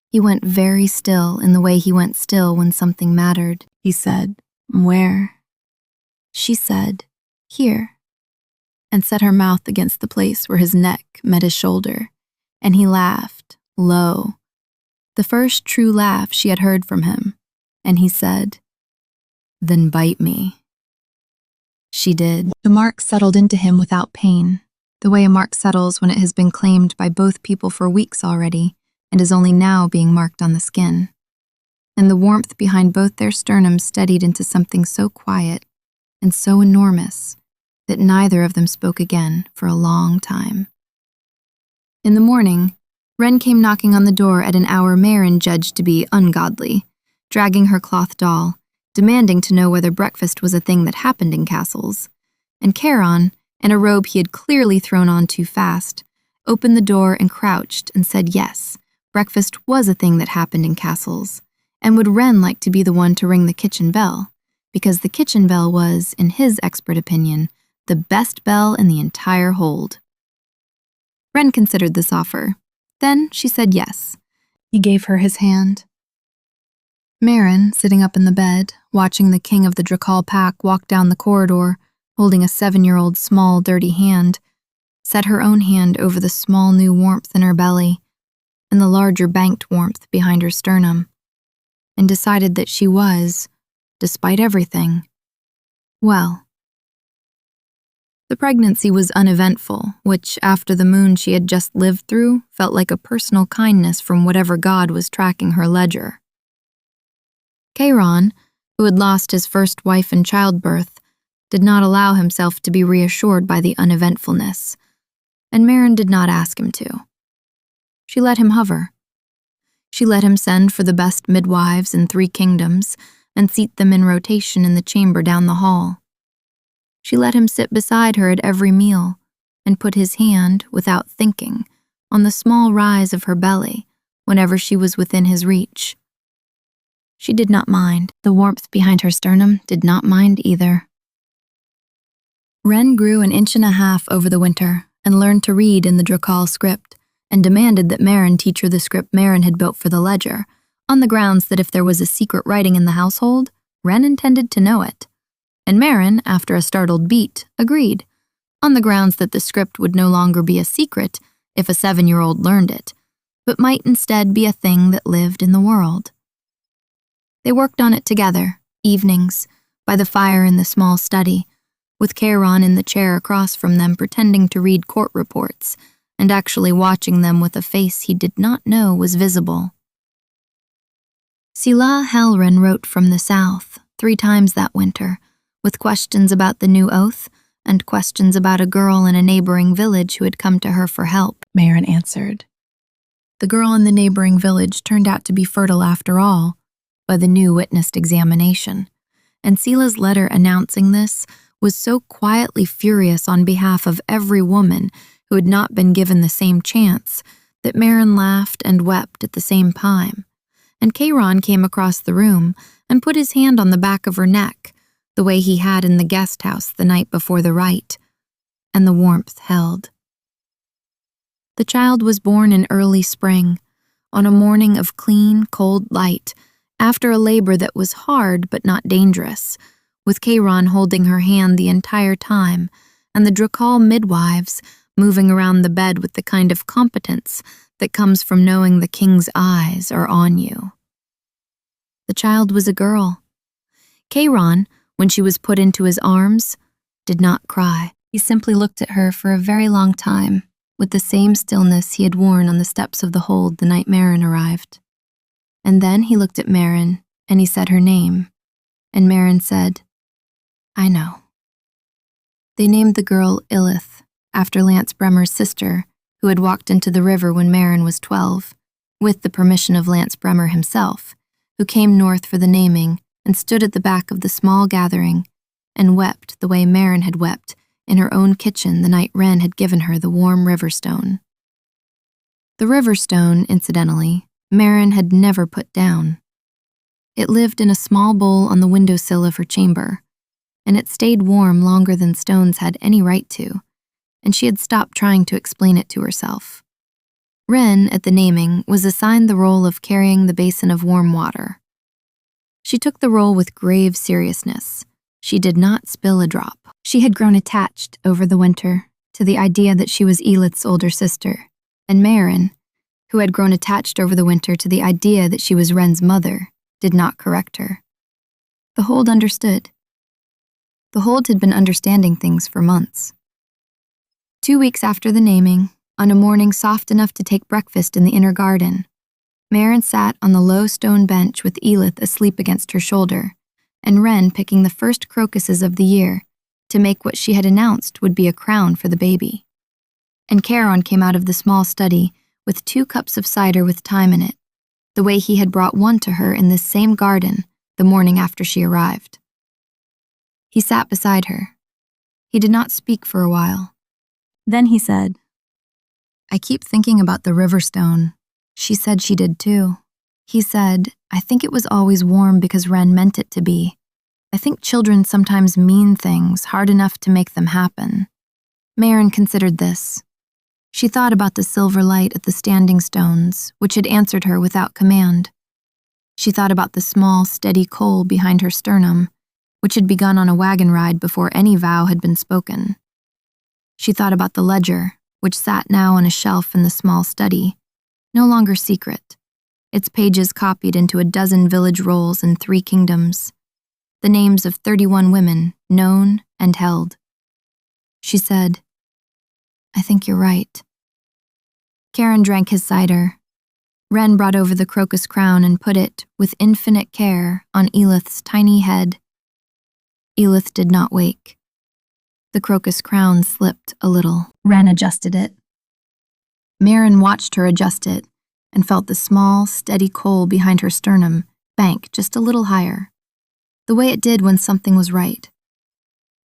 He went very still in the way he went still when something mattered. He said, "Where?" She said, "Here," and set her mouth against the place where his neck met his shoulder, and he laughed, low, the first true laugh she had heard from him, and he said, "Then bite me." She did. The mark settled into him without pain, the way a mark settles when it has been claimed by both people for weeks already and is only now being marked on the skin. And the warmth behind both their sternums steadied into something so quiet and so enormous that neither of them spoke again for a long time. In the morning, Ren came knocking on the door at an hour Maren judged to be ungodly, dragging her cloth doll, demanding to know whether breakfast was a thing that happened in castles. And Charon, in a robe he had clearly thrown on too fast, opened the door and crouched and said yes, breakfast was a thing that happened in castles, and would Ren like to be the one to ring the kitchen bell, because the kitchen bell was, in his expert opinion, the best bell in the entire hold. Ren considered this offer. Then she said yes. He gave her his hand. Maren, sitting up in the bed, watching the king of the Drakal pack walk down the corridor, holding a 7-year-old small, dirty hand, set her own hand over the small new warmth in her belly and the larger banked warmth behind her sternum, and decided that she was, despite everything, well. The pregnancy was uneventful, which, after the moon she had just lived through, felt like a personal kindness from whatever god was tracking her ledger. Charon, who had lost his first wife in childbirth, did not allow himself to be reassured by the uneventfulness, and Maren did not ask him to. She let him hover. She let him send for the best midwives in 3 kingdoms and seat them in rotation in the chamber down the hall. She let him sit beside her at every meal and put his hand, without thinking, on the small rise of her belly whenever she was within his reach. She did not mind. The warmth behind her sternum did not mind either. Ren grew 1.5 inches over the winter and learned to read in the Drakal script and demanded that Maren teach her the script Maren had built for the ledger, on the grounds that if there was a secret writing in the household, Ren intended to know it. And Maren, after a startled beat, agreed, on the grounds that the script would no longer be a secret if a 7-year-old learned it, but might instead be a thing that lived in the world. They worked on it together, evenings, by the fire in the small study, with Charon in the chair across from them pretending to read court reports and actually watching them with a face he did not know was visible. Sila Halrin wrote from the south 3 times that winter, with questions about the new oath and questions about a girl in a neighboring village who had come to her for help. Maren answered. The girl in the neighboring village turned out to be fertile after all, by the new witnessed examination, and Sila's letter announcing this was so quietly furious on behalf of every woman who had not been given the same chance that Maren laughed and wept at the same time, and Charon came across the room and put his hand on the back of her neck, the way he had in the guest house the night before the rite, and the warmth held. The child was born in early spring, on a morning of clean, cold light, after a labor that was hard but not dangerous, with Charon holding her hand the entire time, and the Drakal midwives moving around the bed with the kind of competence that comes from knowing the king's eyes are on you. The child was a girl. Charon, when she was put into his arms, did not cry. He simply looked at her for a very long time, with the same stillness he had worn on the steps of the hold the night Maren arrived. And then he looked at Maren, and he said her name, and Maren said, "I know." They named the girl Elith, after Lance Bremer's sister, who had walked into the river when Maren was 12, with the permission of Lance Bremer himself, who came north for the naming and stood at the back of the small gathering and wept the way Maren had wept in her own kitchen the night Ren had given her the warm river stone. The river stone, incidentally, Maren had never put down. It lived in a small bowl on the windowsill of her chamber, and it stayed warm longer than stones had any right to, and she had stopped trying to explain it to herself. Ren, at the naming, was assigned the role of carrying the basin of warm water. She took the role with grave seriousness. She did not spill a drop. She had grown attached over the winter to the idea that she was Elith's older sister, and Maren, who had grown attached over the winter to the idea that she was Ren's mother, did not correct her. The Hold understood. The Hold had been understanding things for months. 2 weeks after the naming, on a morning soft enough to take breakfast in the inner garden, Maren sat on the low stone bench with Elith asleep against her shoulder, and Ren picking the first crocuses of the year to make what she had announced would be a crown for the baby. And Charon came out of the small study with 2 cups of cider with thyme in it, the way he had brought one to her in this same garden the morning after she arrived. He sat beside her. He did not speak for a while. Then he said, "I keep thinking about the river stone. She said she did too." He said, "I think it was always warm because Ren meant it to be. I think children sometimes mean things hard enough to make them happen." Maren considered this. She thought about the silver light at the standing stones, which had answered her without command. She thought about the small, steady coal behind her sternum, which had begun on a wagon ride before any vow had been spoken. She thought about the ledger, which sat now on a shelf in the small study, no longer secret, its pages copied into a dozen village rolls in 3 kingdoms, the names of 31 women, known and held. She said, "I think you're right." Charon drank his cider. Ren brought over the crocus crown and put it, with infinite care, on Elith's tiny head. Elith did not wake. The crocus crown slipped a little. Ren adjusted it. Maren watched her adjust it and felt the small, steady coal behind her sternum bank just a little higher, the way it did when something was right.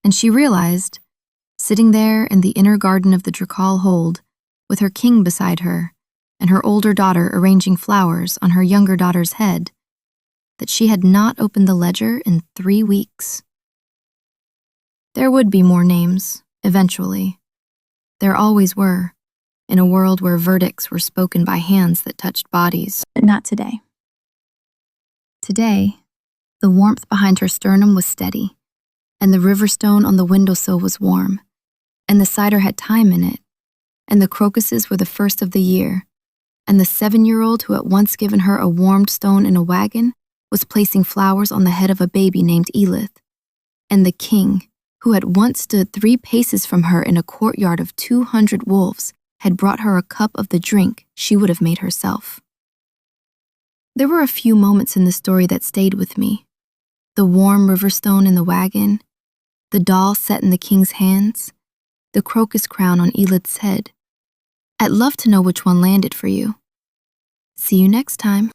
And she realized, sitting there in the inner garden of the Drakal Hold, with her king beside her and her older daughter arranging flowers on her younger daughter's head, that she had not opened the ledger in 3 weeks. There would be more names, eventually. There always were, in a world where verdicts were spoken by hands that touched bodies. But not today. Today, the warmth behind her sternum was steady, and the river stone on the windowsill was warm, and the cider had thyme in it, and the crocuses were the first of the year, and the 7-year-old who had once given her a warmed stone in a wagon was placing flowers on the head of a baby named Elith, and the king, who had once stood 3 paces from her in a courtyard of 200 wolves, had brought her a cup of the drink she would have made herself. There were a few moments in the story that stayed with me. The warm river stone in the wagon, the doll set in the king's hands, the crocus crown on Elith's head. I'd love to know which one landed for you. See you next time.